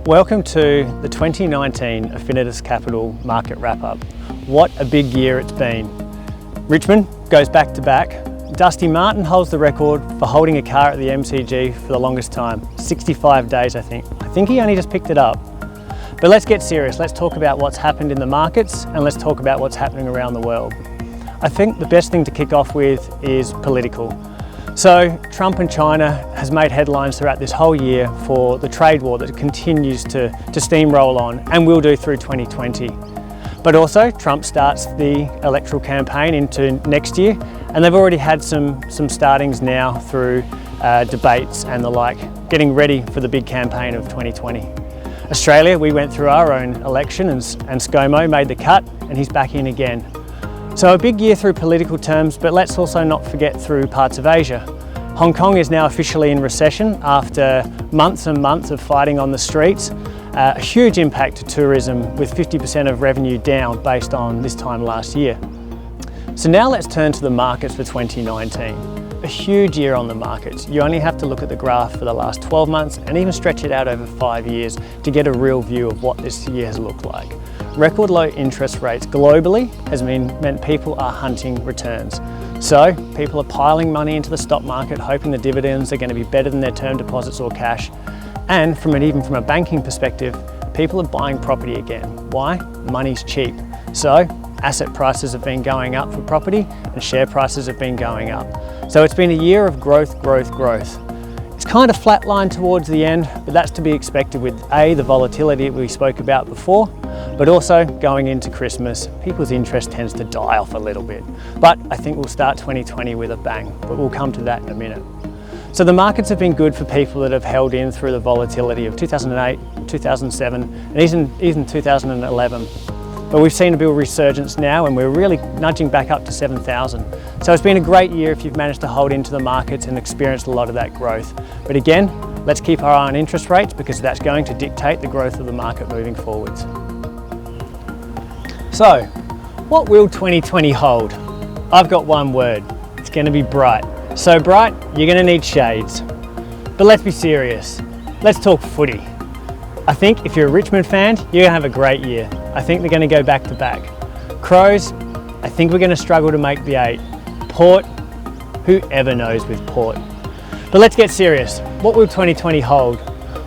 Welcome to the 2019 Affinitas Capital Market Wrap-Up. What a big year it's been. Richmond goes back to back. Dusty Martin holds the record for holding a car at the MCG for the longest time, 65 days I think. I think he only just picked it up. But let's get serious. Let's talk about what's happened in the markets and let's talk about what's happening around the world. I think the best thing to kick off with is political. So Trump and China has made headlines throughout this whole year for the trade war that continues to steamroll on and will do through 2020. But also Trump starts the electoral campaign into next year and they've already had some startings now through debates and the like, getting ready for the big campaign of 2020. Australia, we went through our own election and ScoMo made the cut and he's back in again. So a big year through political terms, but let's also not forget through parts of Asia. Hong Kong is now officially in recession after months and months of fighting on the streets. A huge impact to tourism with 50% of revenue down based on this time last year. So now let's turn to the markets for 2019. A huge year on the markets. You only have to look at the graph for the last 12 months and even stretch it out over 5 years to get a real view of what this year has looked like. Record low interest rates globally has meant people are hunting returns. So people are piling money into the stock market hoping the dividends are going to be better than their term deposits or cash. And even from a banking perspective, people are buying property again. Why? Money's cheap. So asset prices have been going up for property and share prices have been going up. So it's been a year of growth. It's kind of flatlined towards the end, but that's to be expected with the volatility we spoke about before, but also going into Christmas, people's interest tends to die off a little bit. But I think we'll start 2020 with a bang, but we'll come to that in a minute. So the markets have been good for people that have held in through the volatility of 2008, 2007, and even 2011. But we've seen a bit of resurgence now and we're really nudging back up to 7,000. So it's been a great year if you've managed to hold into the markets and experienced a lot of that growth. But again, let's keep our eye on interest rates because that's going to dictate the growth of the market moving forwards. So, what will 2020 hold? I've got one word. It's going to be bright. So bright, you're going to need shades. But let's be serious. Let's talk footy. I think if you're a Richmond fan, you're going to have a great year. I think they're going to go back to back. Crows, I think we're going to struggle to make the 8. Port, whoever knows with Port. But let's get serious. What will 2020 hold?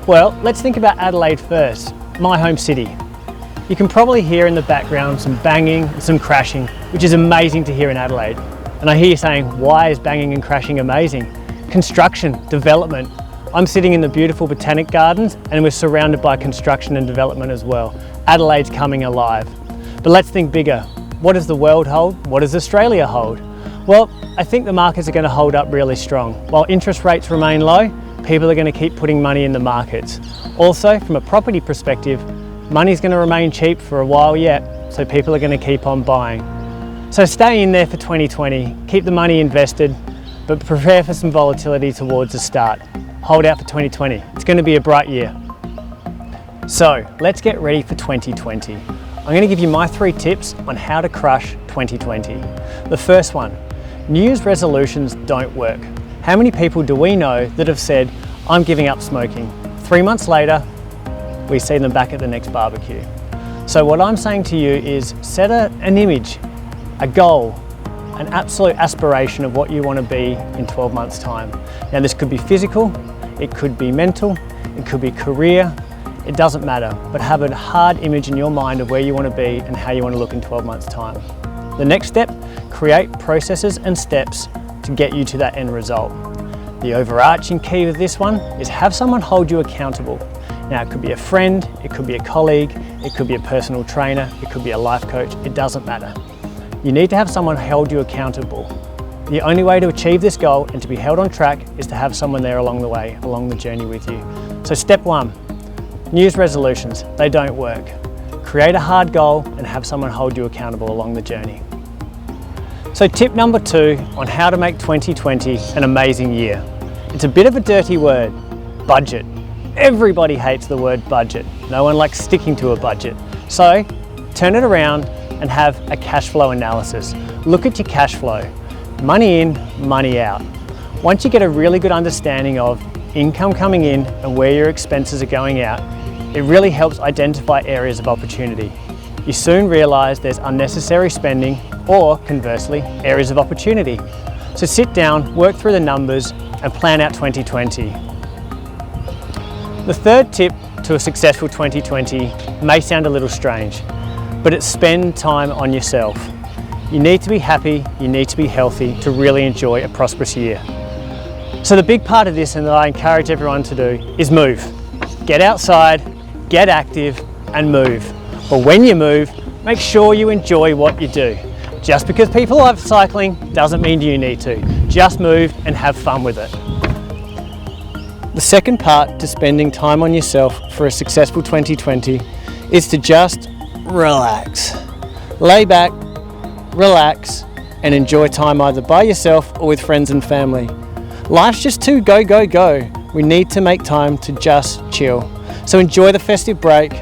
Well, let's think about Adelaide first, my home city. You can probably hear in the background some banging and some crashing, which is amazing to hear in Adelaide. And I hear you saying, why is banging and crashing amazing? Construction, development. I'm sitting in the beautiful Botanic Gardens and we're surrounded by construction and development as well. Adelaide's coming alive. But let's think bigger. What does the world hold? What does Australia hold? Well, I think the markets are going to hold up really strong. While interest rates remain low, people are going to keep putting money in the markets. Also, from a property perspective, money's going to remain cheap for a while yet, so people are going to keep on buying. So stay in there for 2020, keep the money invested, but prepare for some volatility towards the start. Hold out for 2020. It's going to be a bright year. So let's get ready for 2020. I'm going to give you my 3 tips on how to crush 2020. The first one, New Year's resolutions don't work. How many people do we know that have said, I'm giving up smoking? 3 months later, we see them back at the next barbecue. So what I'm saying to you is set an image, a goal, an absolute aspiration of what you want to be in 12 months' time. Now this could be physical, it could be mental, it could be career, it doesn't matter, but have a hard image in your mind of where you want to be and how you want to look in 12 months' time. The next step, create processes and steps to get you to that end result. The overarching key of this one is have someone hold you accountable. Now it could be a friend, it could be a colleague, it could be a personal trainer, it could be a life coach, it doesn't matter. You need to have someone hold you accountable. The only way to achieve this goal and to be held on track is to have someone there along the way, along the journey with you. So step 1, New Year's resolutions, they don't work. Create a hard goal and have someone hold you accountable along the journey. So tip number 2 on how to make 2020 an amazing year. It's a bit of a dirty word, budget. Everybody hates the word budget. No one likes sticking to a budget. So turn it around and have a cash flow analysis. Look at your cash flow. Money in, money out. Once you get a really good understanding of income coming in and where your expenses are going out, It really helps identify areas of opportunity. You soon realise there's unnecessary spending or, conversely, areas of opportunity. So sit down, work through the numbers and plan out 2020. The third tip to a successful 2020 may sound a little strange, but it's spend time on yourself. You need to be happy, you need to be healthy to really enjoy a prosperous year. So the big part of this, and that I encourage everyone to do, is move. Get outside, get active and move. But when you move, make sure you enjoy what you do. Just because people love cycling doesn't mean you need to. Just move and have fun with it. The second part to spending time on yourself for a successful 2020 is to just relax. Lay back, relax, and enjoy time either by yourself or with friends and family. Life's just too go, go, go. We need to make time to just chill. So enjoy the festive break,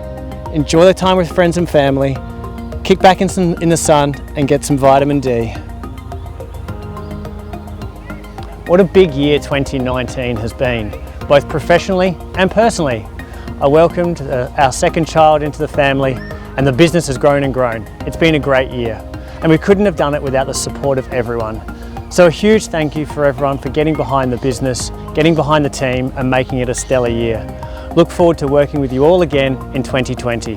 enjoy the time with friends and family, kick back in the sun and get some vitamin D. What a big year 2019 has been, both professionally and personally. I welcomed our second child into the family and the business has grown and grown. It's been a great year and we couldn't have done it without the support of everyone. So a huge thank you for everyone for getting behind the business, getting behind the team and making it a stellar year. Look forward to working with you all again in 2020.